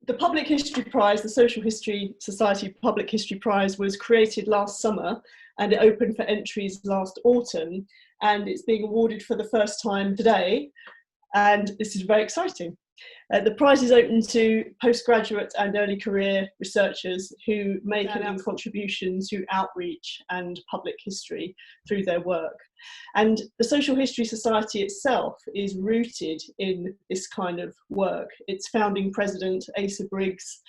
The Public History Prize, the Social History Society Public History Prize, was created last summer and it opened for entries last autumn, and it's being awarded for the first time today, and this is very exciting. The prize is open to postgraduate and early career researchers who make an contribution to outreach and public history through their work. And the Social History Society itself is rooted in this kind of work. Its founding president, Asa Briggs,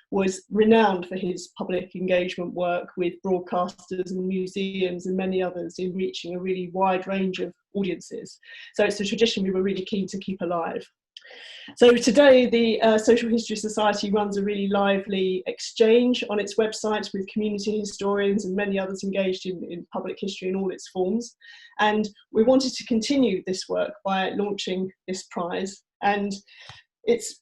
was renowned for his public engagement work with broadcasters and museums and many others in reaching a really wide range of audiences. So it's a tradition we were really keen to keep alive. So today the Social History Society runs a really lively exchange on its website with community historians and many others engaged in public history in all its forms. And we wanted to continue this work by launching this prize. And it's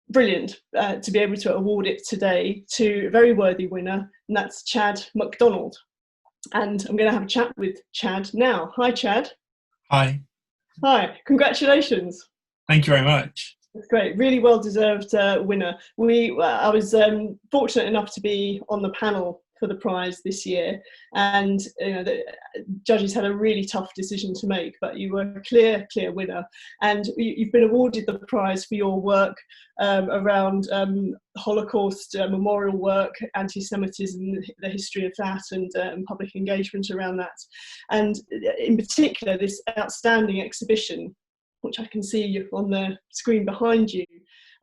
brilliant to be able to award it today to a very worthy winner, and that's Chad McDonald. And I'm going to have a chat with Chad now. Hi, Chad. Hi. Hi, congratulations. Thank you very much. That's great, really well-deserved winner. I was fortunate enough to be on the panel for the prize this year, and the judges had a really tough decision to make, but you were a clear winner, and you've been awarded the prize for your work around Holocaust memorial work, anti-Semitism, the history of that, and public engagement around that, and in particular this outstanding exhibition, which I can see on the screen behind you,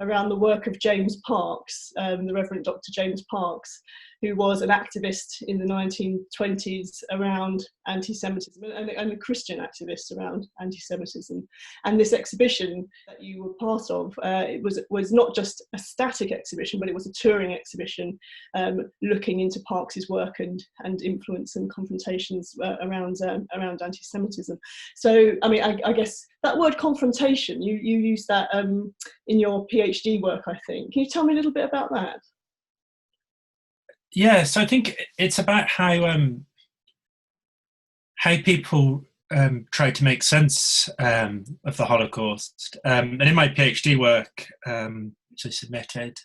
around the work of James Parks, the Reverend Dr. James Parks, who was an activist in the 1920s around anti-Semitism and a Christian activist around anti-Semitism. And this exhibition that you were part of, it was not just a static exhibition, but it was a touring exhibition looking into Parks's work and influence and confrontations around anti-Semitism. So, I mean, I guess that word confrontation, you use that in your PhD work, I think. Can you tell me a little bit about that? Yeah, so I think it's about how people try to make sense of the Holocaust. And in my PhD work, which I submitted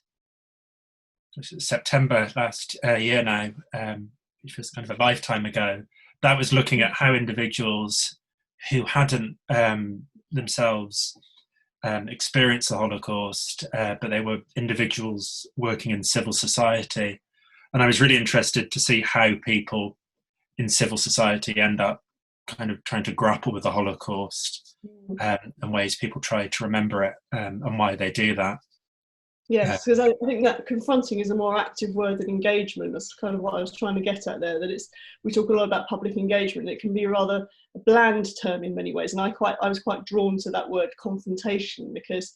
September last year now, which was kind of a lifetime ago, that was looking at how individuals who hadn't themselves experienced the Holocaust, but they were individuals working in civil society. And I was really interested to see how people in civil society end up kind of trying to grapple with the Holocaust and ways people try to remember it and why they do that. Yes, because I think that confronting is a more active word than engagement. That's kind of what I was trying to get at there, that we talk a lot about public engagement. It can be a rather bland term in many ways. And I was quite drawn to that word confrontation because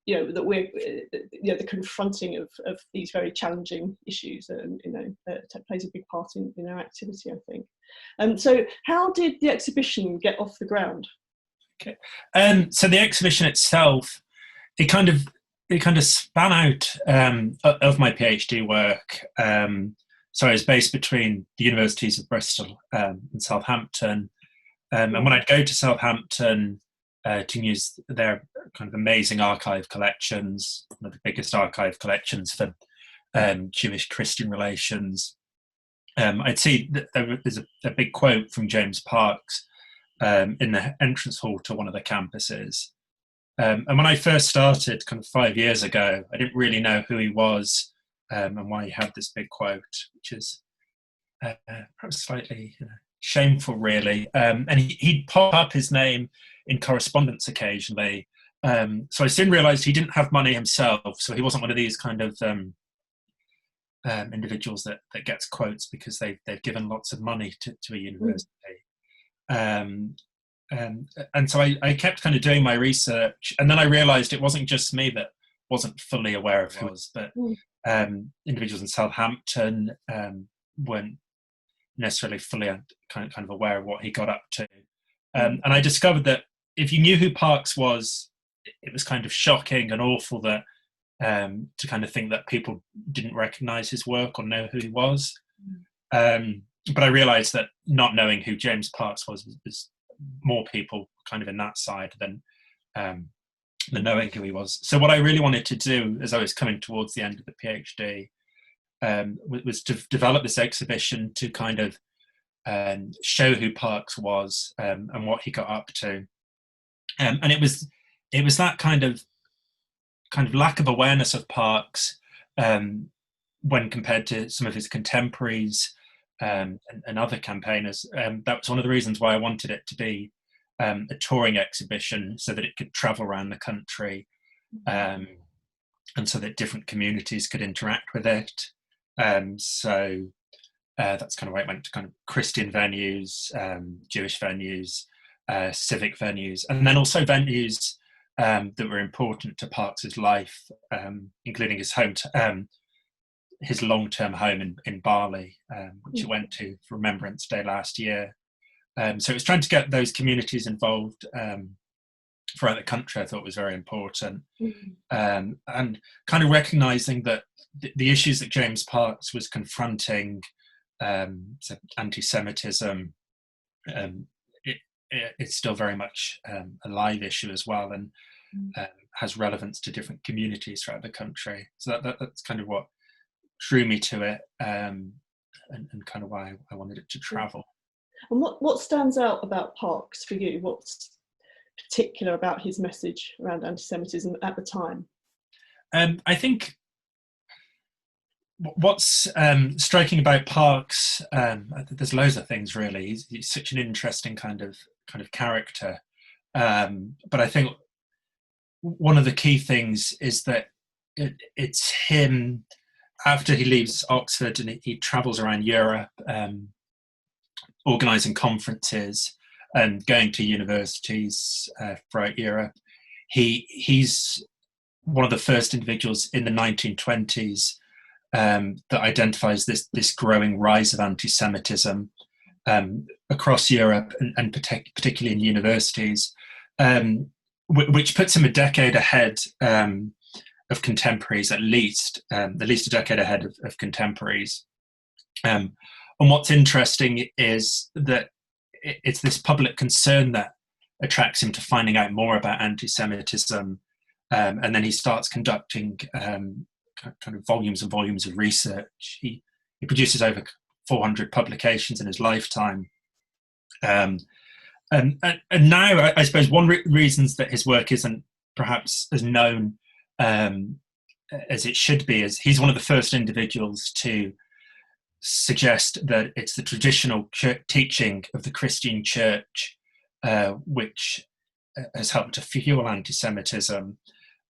that we're the confronting of these very challenging issues, and plays a big part in our activity, I think. So how did the exhibition get off the ground? Okay, so the exhibition itself, it kind of span out of my PhD work. So I was based between the universities of Bristol and Southampton, and when I'd go to Southampton to use their kind of amazing archive collections, one of the biggest archive collections for Jewish-Christian relations, I'd see that there's a big quote from James Parks in the entrance hall to one of the campuses. And when I first started kind of 5 years ago, I didn't really know who he was and why he had this big quote, which is perhaps slightly shameful, really. And he'd pop up his name in correspondence occasionally. So I soon realised he didn't have money himself, so he wasn't one of these kind of individuals that gets quotes because they've given lots of money to a university. And so I kept kind of doing my research, and then I realised it wasn't just me that wasn't fully aware of who it was, but individuals in Southampton weren't necessarily fully kind of aware of what he got up to. And I discovered that if you knew who Parks was, it was kind of shocking and awful that to kind of think that people didn't recognise his work or know who he was. But I realised that not knowing who James Parks was more people kind of in that side than than knowing who he was. So what I really wanted to do as I was coming towards the end of the PhD was to develop this exhibition to kind of show who Parkes was and what he got up to. And it was that kind of lack of awareness of Parkes when compared to some of his contemporaries and other campaigners. That was one of the reasons why I wanted it to be a touring exhibition, so that it could travel around the country and so that different communities could interact with it. So that's kind of why it went to kind of Christian venues, Jewish venues, civic venues, and then also venues that were important to Parkes's life, including his his long-term home in Bali, which he went to for Remembrance Day last year. So it was trying to get those communities involved throughout the country. I thought was very important, and kind of recognising that the issues that James Parkes was confronting, so anti-Semitism, it's still very much a live issue as well, and has relevance to different communities throughout the country. So that's kind of what drew me to it, and kind of why I wanted it to travel. And what stands out about Parkes for you? What's particular about his message around anti-Semitism at the time? I think what's striking about Parkes, there's loads of things really. He's such an interesting kind of character, but I think one of the key things is that it's him after he leaves Oxford and he travels around Europe, organising conferences and going to universities throughout Europe. He's one of the first individuals in the 1920s that identifies this growing rise of anti-Semitism across Europe and particularly in universities, which puts him a decade ahead of contemporaries, at least a decade ahead of contemporaries. And what's interesting is that it's this public concern that attracts him to finding out more about anti-Semitism, and then he starts conducting kind of volumes and volumes of research. He produces over 400 publications in his lifetime. And now, I suppose, one reasons that his work isn't perhaps as known as it should be is he's one of the first individuals to suggest that it's the traditional teaching of the Christian Church which has helped to fuel anti-Semitism,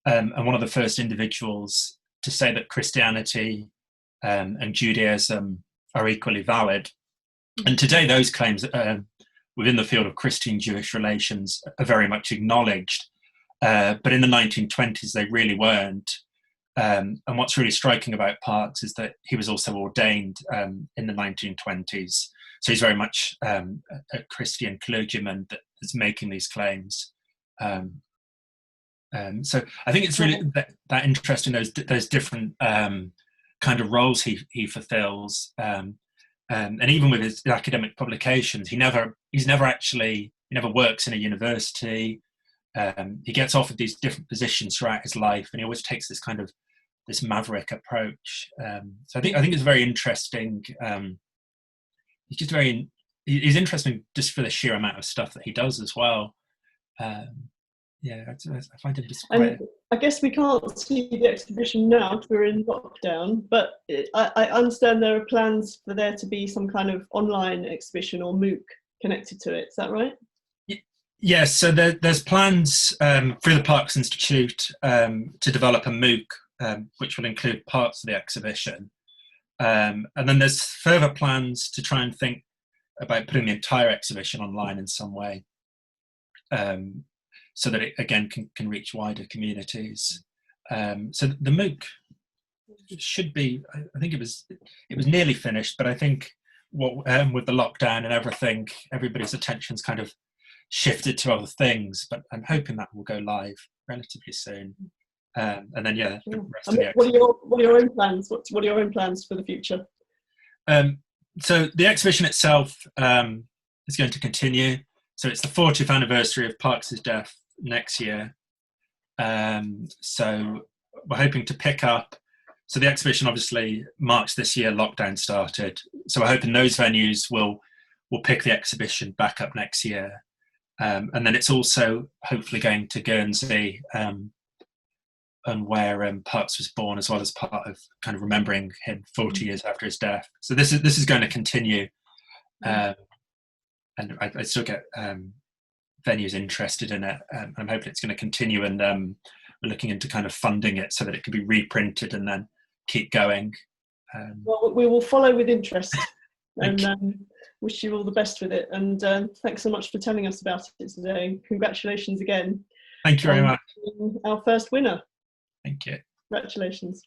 and one of the first individuals to say that Christianity and Judaism are equally valid. And today those claims within the field of Christian-Jewish relations are very much acknowledged, but in the 1920s they really weren't. And what's really striking about Parkes is that he was also ordained in the 1920s. So he's very much a Christian clergyman that is making these claims. So I think it's really that interesting, those different kind of roles he fulfills. And even with his academic publications, he never works in a university. He gets offered these different positions throughout his life, and he always takes this maverick approach. So I think it's very interesting. He's interesting just for the sheer amount of stuff that he does as well. I find it just quite... And I guess we can't see the exhibition now because we're in lockdown, but I understand there are plans for there to be some kind of online exhibition or MOOC connected to it. Is that right? Yes, so there's plans through the Parkes Institute to develop a MOOC which will include parts of the exhibition. And then there's further plans to try and think about putting the entire exhibition online in some way, so that it again can reach wider communities. So the MOOC should be, I think it was nearly finished, but I think with the lockdown and everything, everybody's attention's kind of shifted to other things, but I'm hoping that will go live relatively soon. And then the rest of the what are your own plans? What are your own plans for the future? So the exhibition itself is going to continue. So it's the 40th anniversary of Parkes' death next year. So we're hoping to pick up. So the exhibition, obviously, March this year, lockdown started. So we're hoping those venues will pick the exhibition back up next year. And then it's also hopefully going to Guernsey, and where Parks was born, as well as part of kind of remembering him 40 years after his death. So this is going to continue, and I still get venues interested in it. I'm hoping it's going to continue, and we're looking into kind of funding it so that it can be reprinted and then keep going. Well, we will follow with interest, Thank and wish you all the best with it. And thanks so much for telling us about it today. Congratulations again. Thank you very much. Our first winner. Thank you. Congratulations.